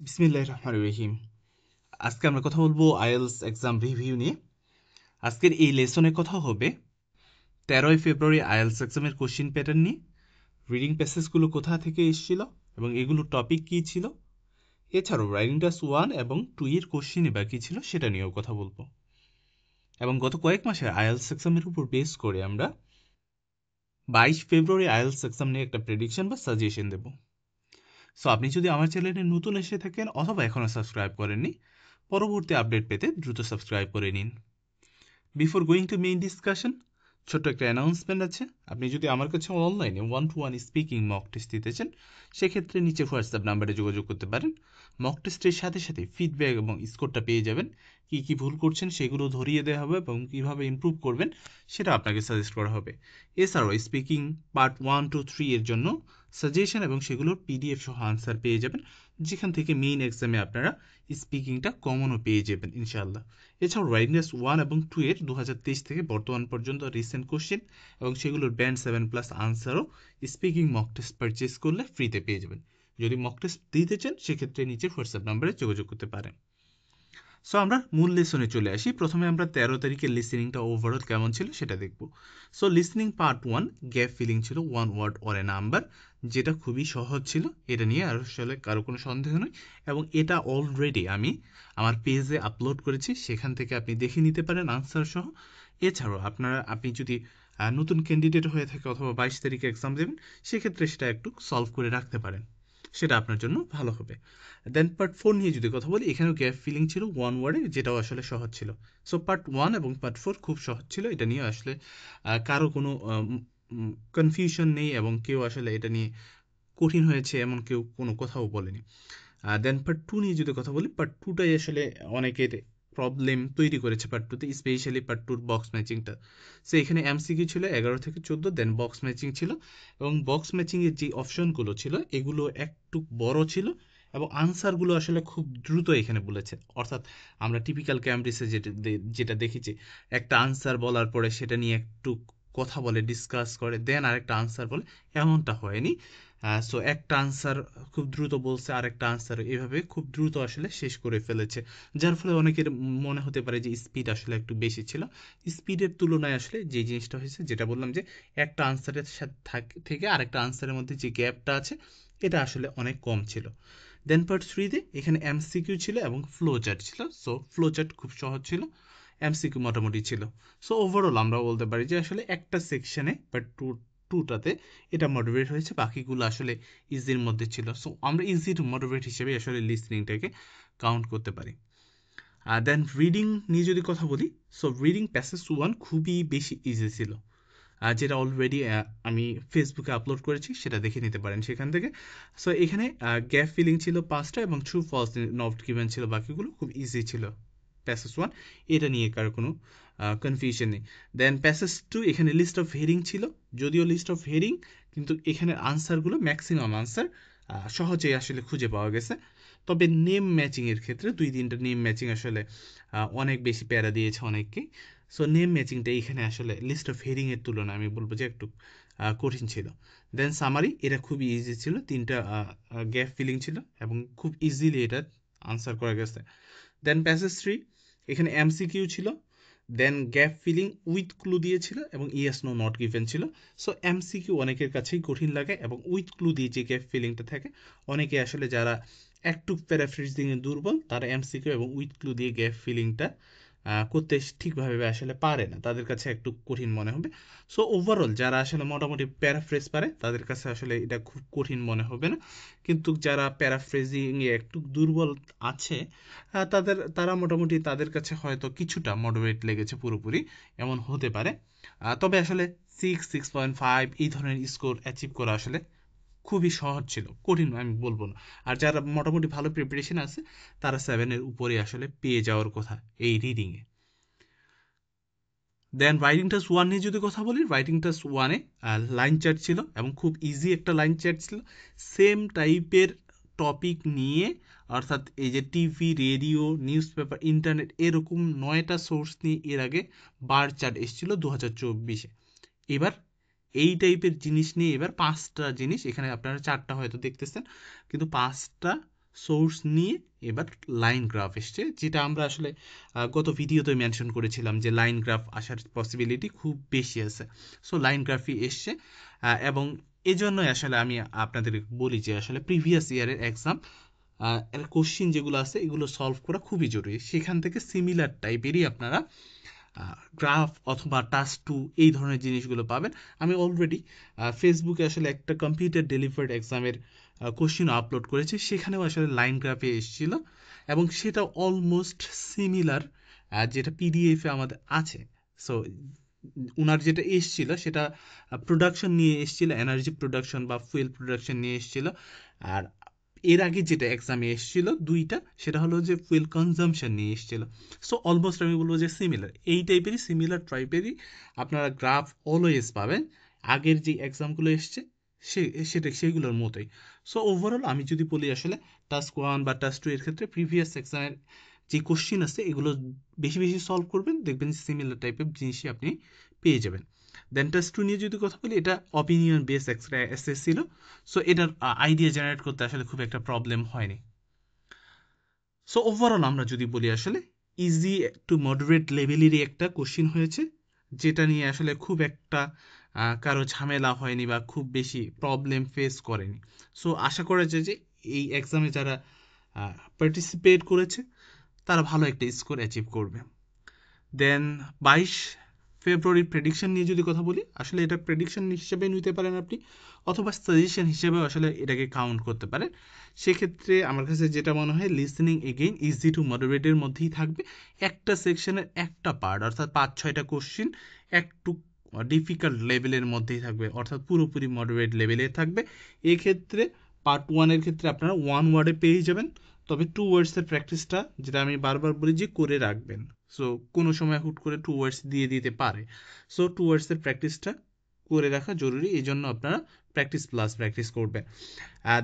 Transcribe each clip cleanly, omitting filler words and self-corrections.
বিসমিল্লাহির রহমানির রহিম। আজকে আমরা কথা বলবো আইএলস এক্সাম রিভিউ নিয়ে। আজকের এই লেসনে কথা হবে 13ই ফেব্রুয়ারি আইএলস এক্সামের কোশ্চিন প্যাটার্ন নিয়ে, রিডিং প্যাসেজগুলো কোথা থেকে এসেছিল এবং এগুলোর টপিক কী ছিল, এছাড়াও রাইটিং টাস্ক 1 এবং 2 এর কোশ্চিন এবার কী ছিল সেটা নিয়েও কথা বলবো। এবং গত কয়েক মাসের আইএলস এক্সামের উপর বেস করে আমরা 22 ফেব্রুয়ারি আইএলস এক্সাম নিয়ে একটা প্রেডিকশন বা সাজেশন দেবো। সো আপনি যদি আমার চ্যানেলে নতুন এসে থাকেন অথবা এখনও সাবস্ক্রাইব করেননি, পরবর্তী আপডেট পেতে দ্রুত সাবস্ক্রাইব করে নিন। Before going to main discussion, ছোট্ট একটা অ্যানাউন্সমেন্ট আছে। আপনি যদি আমার কাছে অনলাইনে 1-to-1 স্পিকিং মক টেস্ট দিতে চান, সেক্ষেত্রে নিচে হোয়াটসঅ্যাপ নাম্বারে যোগাযোগ করতে পারেন। মক টেস্টের সাথে সাথে ফিডব্যাক এবং স্কোরটা পেয়ে যাবেন। কী কী ভুল করছেন সেগুলো ধরিয়ে দেওয়া হবে এবং কীভাবে ইমপ্রুভ করবেন সেটা আপনাকে সাজেস্ট করা হবে। এছাড়াও স্পিকিং পার্ট 1-3 এর জন্য সাজেশন এবং সেগুলোর পিডিএফ সহ আনসার পেয়ে যাবেন, যেখান থেকে মেইন এক্সামে আপনারা স্পিকিংটা কমনও পেয়ে যাবেন ইনশাআল্লাহ। এছাড়াও রাইটিং টাস্ক 1 এবং 2 এর 2023 থেকে বর্তমান পর্যন্ত রিসেন্ট কোশ্চেন এবং সেগুলোর ব্যান্ড 7+ আনসারও স্পিকিং মক টেস্ট পারচেস করলে ফ্রিতে পেয়ে যাবেন। যদি মক টেস্ট দিতে চান সেক্ষেত্রে নিচে হোয়াটসঅ্যাপ নাম্বারে যোগাযোগ করতে পারেন। সো আমরা মূল লেসনে চলে আসি। প্রথমে আমরা 13 তারিখের লিসেনিংটা ওভারঅল কেমন ছিল সেটা দেখব। So listening part 1 gap filling ছিল 1 ওয়ার্ড অর এ নাম্বার, যেটা খুবই সহজ ছিল। এটা নিয়ে আর আসলে কারো কোনো সন্দেহ নেই এবং এটা অলরেডি আমি আমার পেজে আপলোড করেছি, সেখান থেকে আপনি দেখে নিতে পারেন আনসার সহ। এছাড়াও আপনি যদি নতুন ক্যান্ডিডেট হয়ে থাকে অথবা 22 তারিখে এক্সাম দেবেন, সেক্ষেত্রে সেটা একটু সলভ করে রাখতে পারেন, সেটা আপনার জন্য ভালো হবে। দেন পার্ট 4 নিয়ে যদি কথা বলি, এখানেও গ্যাপ ফিলিং ছিল 1 ওয়ার্ডে, যেটাও আসলে সহজ ছিল। সো পার্ট 1 এবং পার্ট 4 খুব সহজ ছিল। এটা নিয়ে আসলে কারো কোনো কনফিউশন নেই এবং কেউ আসলে এটা নিয়ে কঠিন হয়েছে এমন কেউ কোনো কথাও বলেনি। দেন পার্ট 2 নিয়ে যদি কথা বলি, পার্ট 2টাই আসলে অনেকের প্রবলেম তৈরি করেছে পার্ট 2তে, স্পেশালি পার্ট 2 বক্স ম্যাচিংটা। সো এখানে এমসিকিউ ছিল 11 থেকে 14, দেন বক্স ম্যাচিং ছিল এবং বক্স ম্যাচিংয়ের যে অপশনগুলো ছিল এগুলো একটু বড় ছিল এবং আনসারগুলো আসলে খুব দ্রুত এখানে বলেছে। অর্থাৎ আমরা টিপিক্যাল ক্যামব্রিজে যেটা দেখেছি, একটা আনসার বলার পরে সেটা নিয়ে একটু কথা বলে, ডিসকাস করে, দেন আরেকটা আনসার বলে, এমনটা হয়নি। সো একটা আনসার খুব দ্রুত বলছে, আরেকটা আনসার এভাবে খুব দ্রুত আসলে শেষ করে ফেলেছে, যার ফলে অনেকের মনে হতে পারে যে স্পিড আসলে একটু বেশি ছিল। স্পিডের তুলনায় আসলে যে জিনিসটা হয়েছে, যেটা বললাম যে একটা আনসারের সাথে থেকে আরেকটা আনসারের মধ্যে যে গ্যাপটা আছে, এটা আসলে অনেক কম ছিল। দেন পার্ট 3তে এখানে এমসিকিউ ছিল এবং ফ্লো চার্ট ছিল। সো ফ্লো চার্ট খুব সহজ ছিল, এমসিকিউ মোটামুটি ছিল। সো ওভারঅল আমরা বলতে পারি যে আসলে একটা সেকশনে বাট টুটাতে এটা মডারেট হয়েছে, বাকিগুলো আসলে ইজির মধ্যে ছিল। সো আমরা ইজি টু মডারেট হিসেবে আসলে লিসনিংটাকে কাউন্ট করতে পারি। দেন রিডিং নিয়ে যদি কথা বলি, সো রিডিং প্যাসেজ 1 খুবই বেশি ইজি ছিল, যেটা অলরেডি আমি ফেসবুকে আপলোড করেছি, সেটা দেখে নিতে পারেন সেখান থেকে। সো এখানে গ্যাপ ফিলিং ছিল 5টা এবং ট্রু ফলস নট গিভেন ছিল, বাকিগুলো খুব ইজি ছিল প্যাসেজ 1, এটা নিয়ে কারো কোনো কনফিউশন নেই। দেন প্যাসেজ 2 এখানে লিস্ট অফ হেডিং ছিল, যদিও লিস্ট অফ হেডিং, কিন্তু এখানে আনসারগুলো ম্যাক্সিমাম আনসার সহজেই আসলে খুঁজে পাওয়া গেছে। তবে নেম ম্যাচিংয়ের ক্ষেত্রে 2-3টা নেম ম্যাচিং আসলে অনেক বেশি প্যারা দিয়েছে অনেককে। সো নেম ম্যাচিংটা এখানে আসলে লিস্ট অফ হেডিংয়ের তুলনায় আমি বলবো যে একটু কঠিন ছিল। দেন সামারি, এটা খুবই ইজি ছিল, 3টা গ্যাপ ফিলিং ছিল এবং খুব ইজিলি এটা আনসার করা গেছে। দেন প্যাসেজ 3 এখানে এমসিকিউ ছিল, দেন গ্যাপ ফিলিং উইথ ক্লু দিয়েছিল এবং ইয়েস নো নট গিভেন ছিল। সো এমসিকিউ অনেকের কাছেই কঠিন লাগে এবং উইথ ক্লু দিয়ে যে গ্যাপ ফিলিংটা থাকে, অনেকে আসলে যারা একটু প্যারাফ্রেজিংয়ে দুর্বল, তারা এমসিকিউ এবং উইথ ক্লু দিয়ে গ্যাপ ফিলিংটা করতে ঠিকভাবে আসলে পারে না, তাদের কাছে একটু কঠিন মনে হবে। সো ওভারঅল যারা আসলে মোটামুটি প্যারাফ্রেজ পারে, তাদের কাছে আসলে এটা খুব কঠিন মনে হবে না। কিন্তু যারা প্যারাফ্রেজিংয়ে একটু দুর্বল আছে, তারা মোটামুটি তাদের কাছে হয়তো কিছুটা মডারেট লেগেছে, পুরোপুরি এমন হতে পারে। তবে আসলে 6.5 এই ধরনের স্কোর অ্যাচিভ করা আসলে খুবই সহজ ছিল, কঠিন আমি বলবো না। আর যারা মোটামুটি ভালো প্রিপারেশন আছে, তারা 7-এর উপরে আসলে পেয়ে যাওয়ার কথা এই রিডিংয়ে। দেন রাইটিং টাস্ক 1 নিয়ে যদি কথা বলি, রাইটিং টাস্ক 1-এ লাইন চার্ট ছিল এবং খুব ইজি একটা লাইন চার্ট ছিল। সেম টাইপের টপিক নিয়ে, অর্থাৎ এই যে TV, radio, news paper, internet, এরকম 9টা সোর্স নিয়ে এর আগে বার চার্ট এসেছিল 2024-এ। এবার এই টাইপের জিনিস নিয়ে এবার 5টা জিনিস, এখানে আপনারা 4টা হয়তো দেখতেছেন, কিন্তু 5টা সোর্স নিয়ে এবার লাইন গ্রাফ এসছে, যেটা আমরা আসলে গত ভিডিওতে মেনশন করেছিলাম যে লাইন গ্রাফ আসার পসিবিলিটি খুব বেশি আছে। সো লাইন গ্রাফই এসছে, এবং এই জন্যই আসলে আমি আপনাদের বলি যে আসলে প্রিভিয়াস ইয়ারের এক্সাম এর কোশ্চিন যেগুলো আছে এগুলো সলভ করা খুবই জরুরি। সেখান থেকে সিমিলার টাইপেরই আপনারা গ্রাফ অথবা টাস্ক টু এই ধরনের জিনিসগুলো পাবেন। আমি অলরেডি ফেসবুকে আসলে একটা কম্পিউটার ডেলিভার্ড এক্সামের কোশ্চিন আপলোড করেছি, সেখানেও আসলে লাইন গ্রাফে এসেছিল এবং সেটা অলমোস্ট সিমিলার যেটা পিডিএফে আমাদের আছে। সো উনার যেটা এসছিল সেটা প্রোডাকশন নিয়ে এসছিল, এনার্জি প্রোডাকশন বা ফুয়েল প্রোডাকশন নিয়ে এসছিল। আর এর আগে যেটা এক্সামে এসেছিল দুইটা, সেটা হলো যে ফুয়েল কনজাম্পশন নিয়ে এসেছিল। সো অলমোস্ট আমি বলবো যে সিমিলার, এই টাইপেরই সিমিলার টাইপেরই আপনারা গ্রাফ অলওয়েজ পাবেন আগের যে এক্সামগুলো এসছে সেগুলোর মতোই। সো ওভারঅল আমি যদি বলি আসলে টাস্ক 1 বা টাস্ক 2 এর ক্ষেত্রে প্রিভিয়াস এক্সামের যে কোশ্চিন আছে এগুলো বেশি বেশি সলভ করবেন, দেখবেন সিমিলার টাইপের জিনিসই আপনি পেয়ে যাবেন। দেন টাস্ক 2 নিয়ে যদি কথা বলি, এটা অপিনিয়ন বেস এক্সট্রা এসএস ছিল। সো এটার আইডিয়া জেনারেট করতে আসলে খুব একটা প্রবলেম হয়নি। সো ওভারঅল আমরা যদি বলি আসলে ইজি টু মডারেট লেভেলেরই একটা কোশ্চিন হয়েছে, যেটা নিয়ে আসলে খুব একটা কারো ঝামেলা হয়নি বা খুব বেশি প্রবলেম ফেস করেনি। সো আশা করা যায় যে এই এক্সামে যারা পার্টিসিপেট করেছে তারা ভালো একটা স্কোর অ্যাচিভ করবে। দেন 22 ফেব্রুয়ারি প্রেডিকশন নিয়ে যদি কথা বলি, আসলে এটা প্রেডিকশন হিসেবে নিতে পারেন আপনি, অথবা সাজেশন হিসেবেও আসলে এটাকে কাউন্ট করতে পারেন। সেক্ষেত্রে আমার কাছে যেটা মনে হয় লিসেনিং এগেইন ইজি টু মডারেটের মধ্যেই থাকবে। একটা সেকশনের একটা পার্ট অর্থাৎ 5-6টা কোশ্চিন একটু ডিফিকাল্ট লেভেলের মধ্যেই থাকবে, অর্থাৎ পুরোপুরি মডারেট লেভেলে থাকবে। এক্ষেত্রে পার্ট 1-এর ক্ষেত্রে আপনারা 1 ওয়ার্ডে পেয়ে যাবেন, তবে 2 ওয়ার্ডসের প্র্যাকটিসটা যেটা আমি বারবার বলি যে করে রাখবেন। সো কোনো সময় হুট করে 2 ওয়ার্ডস দিয়ে দিতে পারে। সো 2 ওয়ার্ডসের প্র্যাকটিসটা করে রাখা জরুরি, এই জন্য আপনারা প্র্যাকটিস প্লাস প্র্যাকটিস করবেন।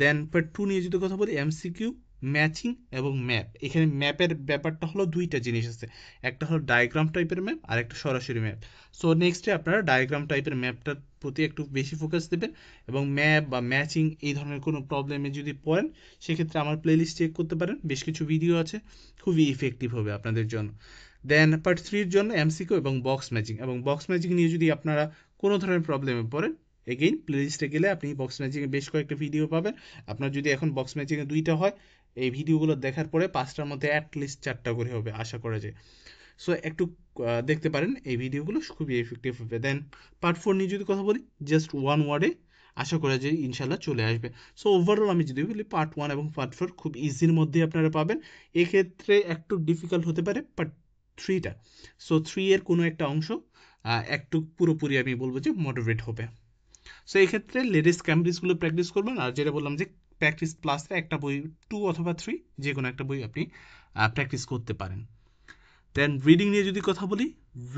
দেন পার্ট 2 নিয়ে যদি কথা বলি, এমসিকিউ, ম্যাচিং এবং ম্যাপ। এখানে ম্যাপের ব্যাপারটা হলো দুইটা জিনিস আছে, একটা হলো ডায়াগ্রাম টাইপের ম্যাপ আর একটা সরাসরি ম্যাপ। সো নেক্সটে আপনারা ডায়াগ্রাম টাইপের ম্যাপটার প্রতি একটু বেশি ফোকাস দেবেন, এবং ম্যাপ বা ম্যাচিং এই ধরনের কোনো প্রবলেমে যদি পড়েন সেক্ষেত্রে আমার প্লেলিস্ট চেক করতে পারেন, বেশ কিছু ভিডিও আছে, খুবই ইফেক্টিভ হবে আপনাদের জন্য। দেন পার্ট 3-র জন্য এমসিকিউ এবং বক্স ম্যাচিং, এবং বক্স ম্যাচিং নিয়ে যদি আপনারা কোনো ধরনের প্রবলেমে পড়েন, এগেইন প্লেলিস্টে গেলে আপনি বক্স ম্যাচিংয়ে বেশ কয়েকটা ভিডিও পাবেন। আপনার যদি এখন বক্স ম্যাচিংয়ে 2টা হয়, এই ভিডিওগুলো দেখার পরে 5টার মধ্যে অ্যাটলিস্ট 4টা করে হবে আশা করা যায়। সো একটু দেখতে পারেন, এই ভিডিওগুলো খুবই এফেক্টিভ হবে। দেন পার্ট 4 নিয়ে যদি কথা বলি, জাস্ট 1 ওয়ার্ডে আশা করা যায় ইনশাল্লাহ চলে আসবে। সো ওভারঅল আমি যদি বলি পার্ট 1 এবং পার্ট 4 খুব ইজির মধ্যে আপনারা পাবেন। এক্ষেত্রে একটু ডিফিকাল্ট হতে পারে পার্ট 3টা। সো 3 এর কোনো একটা অংশ একটু পুরোপুরি আমি বলবো যে মডারেট হবে। সো এই ক্ষেত্রে লেটেস্ট ক্যামব্রিজগুলো প্র্যাকটিস করবেন, আর যেটা বললাম যে প্র্যাকটিস প্লাসে একটা বই 2 অথবা 3 যে কোনো একটা বই আপনি প্র্যাকটিস করতে পারেন। দেন রিডিং নিয়ে যদি কথা বলি,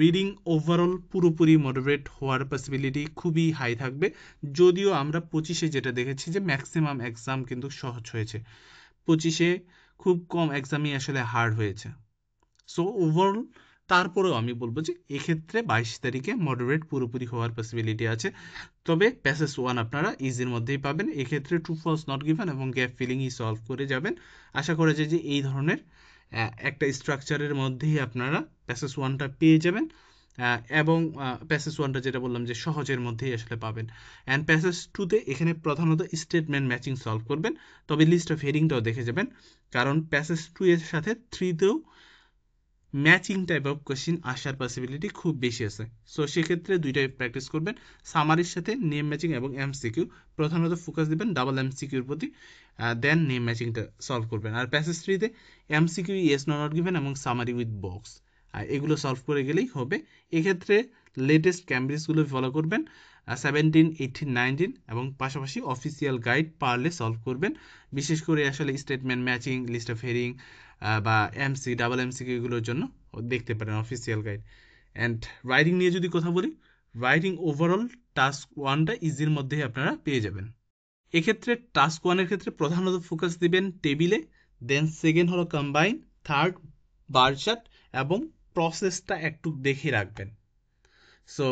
রিডিং ওভারঅল পুরোপুরি মডারেট হওয়ার পসিবিলিটি খুবই হাই থাকবে, যদিও আমরা 25-এ যেটা দেখেছি যে ম্যাক্সিমাম এক্সাম কিন্তু সহজ হয়েছে, 25-এ খুব কম এক্সামই আসলে হার্ড হয়েছে। সো ওভারঅল তারপরেও আমি বলবো যে এক্ষেত্রে 22 তারিখে মডারেট পুরোপুরি হওয়ার পসিবিলিটি আছে, তবে প্যাসেজ 1 আপনারা ইজির মধ্যেই পাবেন। এক্ষেত্রে ট্রু ফলস নট গিভেন এবং গ্যাপ ফিলিংই সলভ করে যাবেন। আশা করা যায় যে এই ধরনের একটা স্ট্রাকচারের মধ্যেই আপনারা প্যাসেজ 1টা পেয়ে যাবেন, এবং প্যাসেজ 1টা যেটা বললাম যে সহজের মধ্যেই আসলে পাবেন। অ্যান্ড প্যাসেজ 2তে এখানে প্রধানত স্টেটমেন্ট ম্যাচিং সলভ করবেন, তবে লিস্ট অফ হেডিংটাও দেখে যাবেন, কারণ প্যাসেজ 2 এর সাথে 3তেও ম্যাচিং টাইপ অফ কোশ্চিন আসার পসিবিলিটি খুব বেশি আছে। সো সেক্ষেত্রে দুইটাই প্র্যাকটিস করবেন, সামারির সাথে নেম ম্যাচিং এবং এমসিকিউ। প্রধানত ফোকাস দিবেন ডাবল এমসিকিউর প্রতি, দেন নেম ম্যাচিংটা সলভ করবেন। আর প্যাসেজ 3-তে MCQ, yes no not given এবং সামারি উইথ বক্স, এগুলো সলভ করে গেলেই হবে। এক্ষেত্রে লেটেস্ট ক্যামব্রিজগুলো ফলো করবেন, 17, 18, 19, এবং পাশাপাশি অফিসিয়াল গাইড পারলে সলভ করবেন। বিশেষ করে আসলে statement matching, list of heading বা ডাবল এমসিকিউ এগুলোর জন্য দেখতে পারেন অফিসিয়াল গাইড। অ্যান্ড রাইটিং নিয়ে যদি কথা বলি, রাইটিং ওভারঅল টাস্ক 1টা ইজির মধ্যেই আপনারা পেয়ে যাবেন। এক্ষেত্রে টাস্ক 1-এর ক্ষেত্রে প্রধানত ফোকাস দিবেন টেবিলে, দেন সেকেন্ড হলো কম্বাইন, থার্ড বার চার্ট, এবং প্রসেসটা একটু দেখে রাখবেন। সো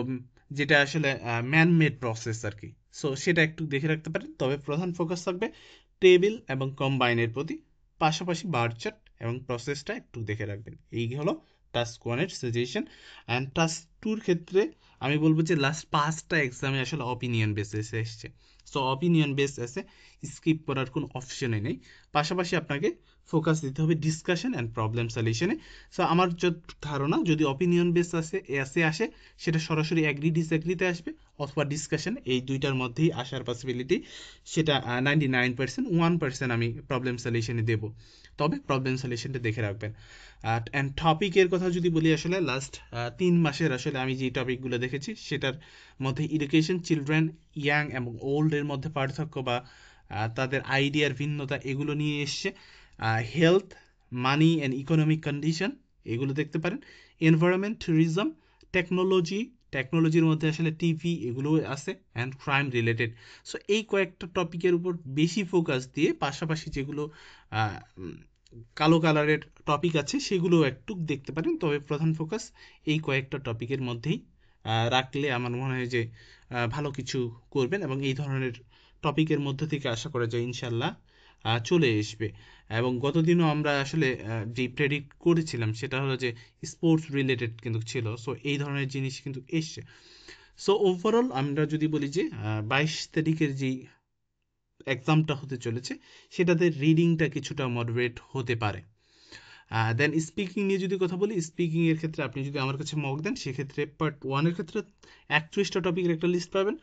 যেটা আসলে ম্যান মেড প্রসেস আর কি, সো সেটা একটু দেখে রাখতে পারেন। তবে প্রধান ফোকাস থাকবে টেবিল এবং কম্বাইনের প্রতি, পাশাপাশি বার চার্ট এবং প্রসেসটা একটু দেখে রাখবেন। এই হলো টাস্ক 1-এর সাজেশন। অ্যান্ড টাস্ক 2-র ক্ষেত্রে আমি বলবো যে লাস্ট 5টা এক্সামে আসলে অপিনিয়ন বেসিসে এসছে। সো অপিনিয়ন বেস আছে, স্কিপ করার কোনো অপশনই নেই। পাশাপাশি আপনাকে ফোকাস দিতে হবে ডিসকাশন অ্যান্ড প্রবলেম সলিউশনে। সো আমার যত ধারণা, যদি অপিনিয়ন বেস আসে সেটা সরাসরি অ্যাগ্রি ডিসঅ্যাগ্রিতে আসবে, অথবা ডিসকাশন, এই দুইটার মধ্যেই আসার পসিবিলিটি সেটা 99%। 1% আমি প্রবলেম সলিউশনে দেবো, তবে প্রবলেম সলিউশনটা দেখে রাখবেন। অ্যান্ড টপিকের কথা যদি বলি, আসলে লাস্ট 3 মাসের আসলে আমি যে টপিকগুলো দেখেছি সেটার মধ্যে এডুকেশন, চিলড্রেন, ইয়াং এবং ওল্ডের মধ্যে পার্থক্য বা তাদের আইডিয়ার ভিন্নতা, এগুলো নিয়ে এসছে। Health, money and economic condition, এগুলো দেখতে পারেন। এনভায়রনমেন্ট, ট্যুরিজম, টেকনোলজির মধ্যে আসলে টিভি, এগুলো আছে। And crime related. সো এই কয়েকটা টপিকের উপর বেশি ফোকাস দিয়ে পাশাপাশি যেগুলো কালো কালারের টপিক আছে সেগুলো একটু দেখতে পারেন, তবে প্রধান ফোকাস এই কয়েকটা টপিকের মধ্যেই রাখলে আমার মনে হয় যে ভালো কিছু করবেন, এবং এই ধরনের টপিকের মধ্য থেকে আশা করা যায় ইনশাল্লাহ চলে আসবে। এবং গতদিনও আমরা আসলে যে প্রেডিক্ট করেছিলাম সেটা হলো যে স্পোর্টস রিলেটেড কিন্তু ছিল। সো এই ধরনের জিনিস কিন্তু এসছে। সো ওভারঅল আমরা যদি বলি যে 22 তারিখের যেই এক্সামটা হতে চলেছে সেটাতে রিডিংটা কিছুটা মডারেট হতে পারে। দেন স্পিকিং নিয়ে যদি কথা বলি, স্পিকিং এর ক্ষেত্রে আপনি যদি আমার কাছে মক দেন, সেক্ষেত্রে পার্ট 1-এর ক্ষেত্রে 31টা টপিকের একটা লিস্ট পাবেন,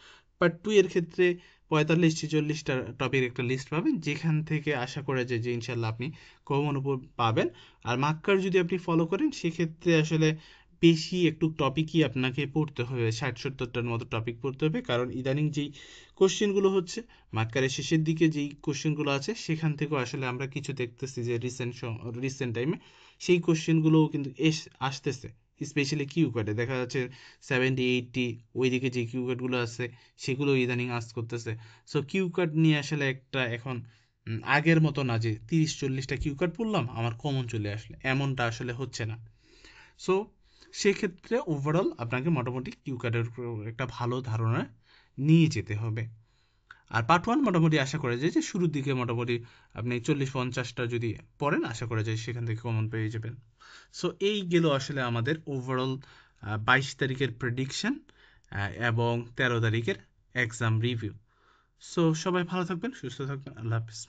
পার্ট 2 এর ক্ষেত্রে 45-46টা টপিকের একটা লিস্ট পাবেন, যেখান থেকে আশা করা যায় যে ইনশাল্লাহ আপনি কমন উপর পাবেন। আর মার্কার যদি আপনি ফলো করেন, সেক্ষেত্রে আসলে বেশি একটু টপিকই আপনাকে পড়তে হবে, 60-70টার মতো টপিক পড়তে হবে, কারণ ইদানিং যেই কোশ্চেনগুলো হচ্ছে, মার্কারের শেষের দিকে যেই কোশ্চেনগুলো আছে সেখান থেকেও আসলে আমরা কিছু দেখতেছি যে রিসেন্ট টাইমে সেই কোশ্চেনগুলোও কিন্তু আসতেছে, স্পেশালি কিউ কার্ডে দেখা যাচ্ছে 70-80, ওইদিকে যে কিউ কার্ডগুলো আছে সেগুলো ইদানিং আস্ক করতেছে। সো কিউ কার্ড নিয়ে আসলে একটা এখন আগের মতো না যে 30-40টা কিউ কার্ড পড়লাম আমার কমন চলে আসলে, এমনটা আসলে হচ্ছে না। সো সেক্ষেত্রে ওভারঅল আপনাকে মোটামুটি কিউ কার্ডের একটা ভালো ধারণা নিয়ে যেতে হবে। আর পার্ট 1 মোটামুটি আশা করা যায় যে শুরুর দিকে মোটামুটি আপনি 40-50টা যদি পড়েন, আশা করা যায় সেখান থেকে কমন পেয়ে যাবেন। সো এই গেল আসলে আমাদের ওভারঅল 22 তারিখের প্রেডিকশন এবং 13 তারিখের এক্সাম রিভিউ। সো সবাই ভালো থাকবেন, সুস্থ থাকবেন, আল্লাহ হাফিজ।